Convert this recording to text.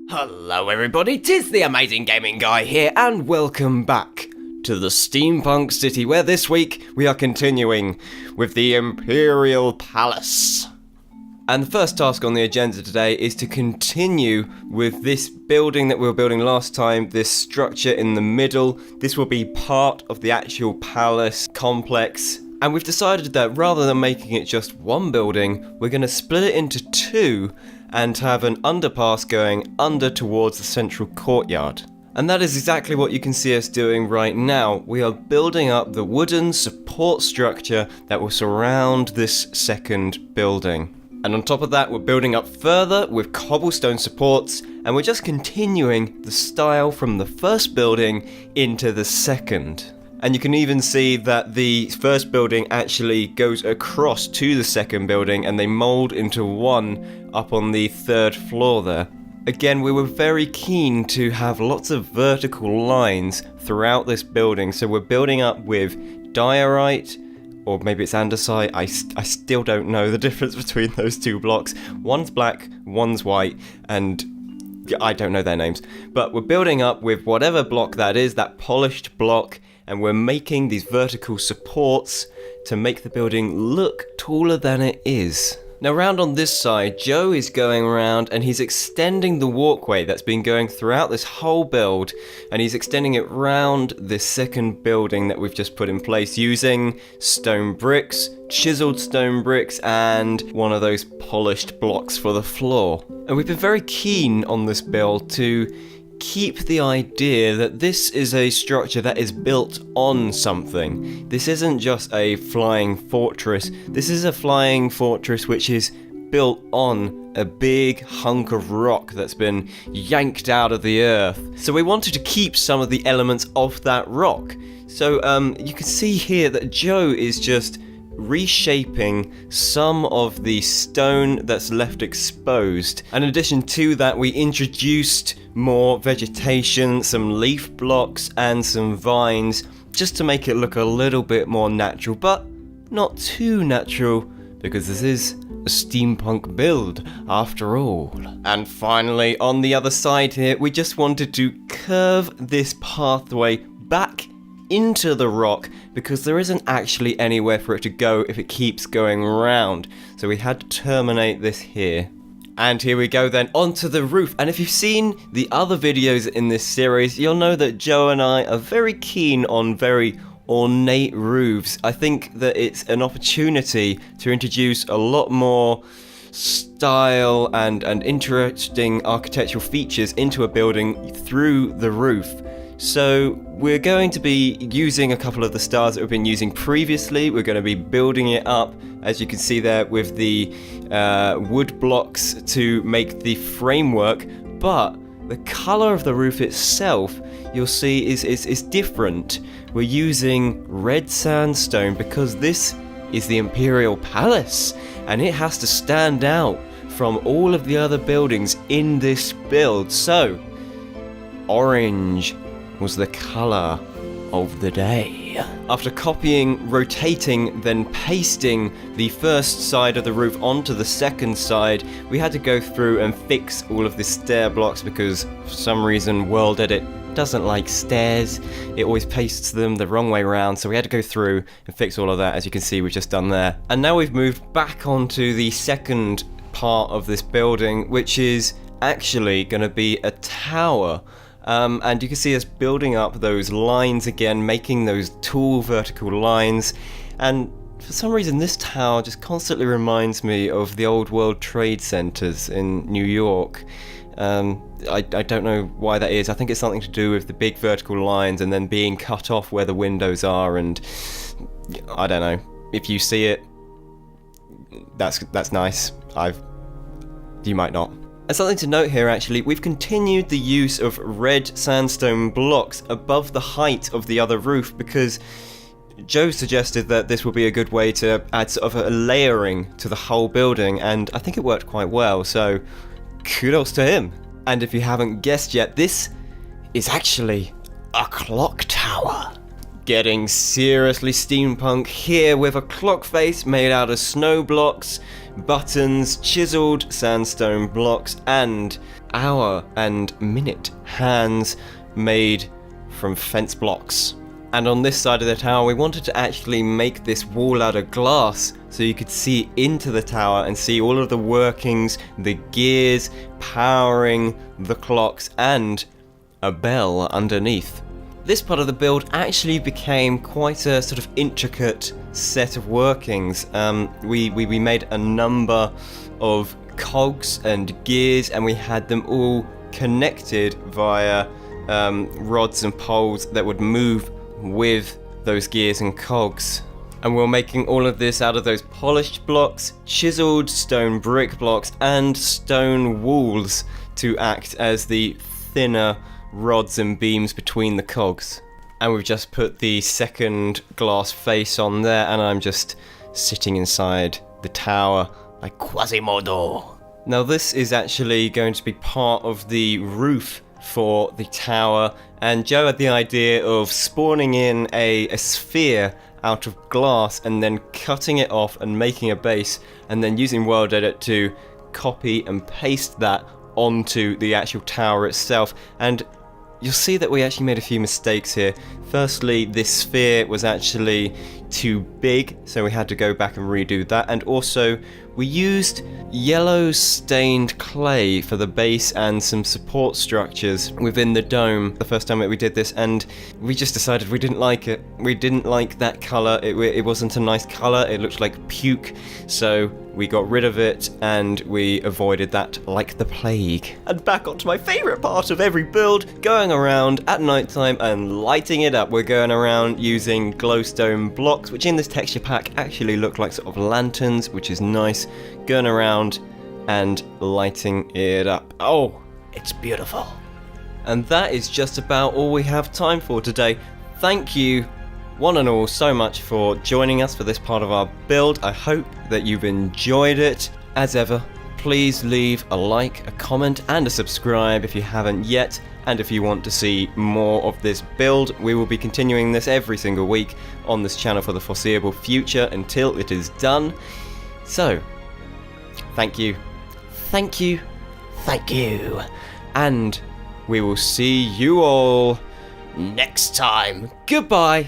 Hello everybody, 'tis the Amazing Gaming Guy here, and welcome back to the Steampunk City, where this week we are continuing with the Imperial Palace. And the first task on the agenda today is to continue with this building that we were building last time, this structure in the middle. This will be part of the actual palace complex. And we've decided that rather than making it just one building, we're going to split it into two and have an underpass going under towards the central courtyard. And that is exactly what you can see us doing right now. We are building up the wooden support structure that will surround this second building. And on top of that, we're building up further with cobblestone supports, and we're just continuing the style from the first building into the second. And you can even see that the first building actually goes across to the second building, and they mould into one up on the third floor there. Again, we were very keen to have lots of vertical lines throughout this building, so we're building up with diorite, or maybe it's andesite. I still don't know the difference between those two blocks. One's black, one's white, and I don't know their names. But we're building up with whatever block that is, that polished block, and we're making these vertical supports to make the building look taller than it is. Now round on this side, Joe is going around and he's extending the walkway that's been going throughout this whole build, and he's extending it round this second building that we've just put in place using stone bricks, chiseled stone bricks, and one of those polished blocks for the floor. And we've been very keen on this build to keep the idea that this is a structure that is built on something. This isn't just a flying fortress. This is a flying fortress which is built on a big hunk of rock that's been yanked out of the earth. So we wanted to keep some of the elements of that rock. So you can see here that Joe is just reshaping some of the stone that's left exposed. And in addition to that, we introduced more vegetation, some leaf blocks and some vines, just to make it look a little bit more natural, but not too natural, because this is a steampunk build after all. And finally, on the other side here, we just wanted to curve this pathway back into the rock, because there isn't actually anywhere for it to go if it keeps going round. So we had to terminate this here. And here we go then onto the roof. And if you've seen the other videos in this series, you'll know that Joe and I are very keen on very ornate roofs. I think that it's an opportunity to introduce a lot more style and interesting architectural features into a building through the roof. So we're going to be using a couple of the stars that we've been using previously. We're going to be building it up, as you can see there, with the wood blocks to make the framework. But the colour of the roof itself, you'll see, is different. We're using red sandstone because this is the Imperial Palace, and it has to stand out from all of the other buildings in this build. So orange was the colour of the day. After copying, rotating, then pasting the first side of the roof onto the second side, we had to go through and fix all of the stair blocks, because for some reason World Edit doesn't like stairs. It always pastes them the wrong way around, so we had to go through and fix all of that. As you can see, we've just done there. And now we've moved back onto the second part of this building, which is actually going to be a tower. And you can see us building up those lines again, making those tall vertical lines. And for some reason, this tower just constantly reminds me of the old World Trade Centers in New York. I don't know why that is. I think it's something to do with the big vertical lines and then being cut off where the windows are. And I don't know. If you see it, that's nice. You might not. And something to note here, actually, we've continued the use of red sandstone blocks above the height of the other roof, because Joe suggested that this would be a good way to add sort of a layering to the whole building, and I think it worked quite well, so kudos to him. And if you haven't guessed yet, this is actually a clock tower. Getting seriously steampunk here with a clock face made out of snow blocks, buttons, chiseled sandstone blocks, and hour and minute hands made from fence blocks. And on this side of the tower, we wanted to actually make this wall out of glass so you could see into the tower and see all of the workings, the gears powering the clocks, and a bell underneath. This part of the build actually became quite a sort of intricate set of workings. We made a number of cogs and gears, and we had them all connected via rods and poles that would move with those gears and cogs. And we're making all of this out of those polished blocks, chiseled stone brick blocks, and stone walls to act as the thinner rods and beams between the cogs. And we've just put the second glass face on there, and I'm just sitting inside the tower like Quasimodo. Now this is actually going to be part of the roof for the tower, and Joe had the idea of spawning in a sphere out of glass and then cutting it off and making a base, and then using World Edit to copy and paste that onto the actual tower itself. And you'll see that we actually made a few mistakes here. Firstly, this sphere was actually too big, so we had to go back and redo that, and also we used yellow stained clay for the base and some support structures within the dome the first time that we did this, and we just decided we didn't like it. We didn't like that colour. It wasn't a nice colour. It looked like puke, so we got rid of it and we avoided that like the plague. And back onto my favourite part of every build, going around at night time and lighting it up. We're going around using glowstone blocks, which in this texture pack actually look like sort of lanterns, which is nice. Going around and lighting it up. Oh, it's beautiful. And that is just about all we have time for today. Thank you, one and all, so much for joining us for this part of our build. I hope that you've enjoyed it. As ever, please leave a like, a comment, and a subscribe if you haven't yet. And if you want to see more of this build, we will be continuing this every single week on this channel for the foreseeable future until it is done. So, thank you, thank you, thank you, and we will see you all next time. Goodbye.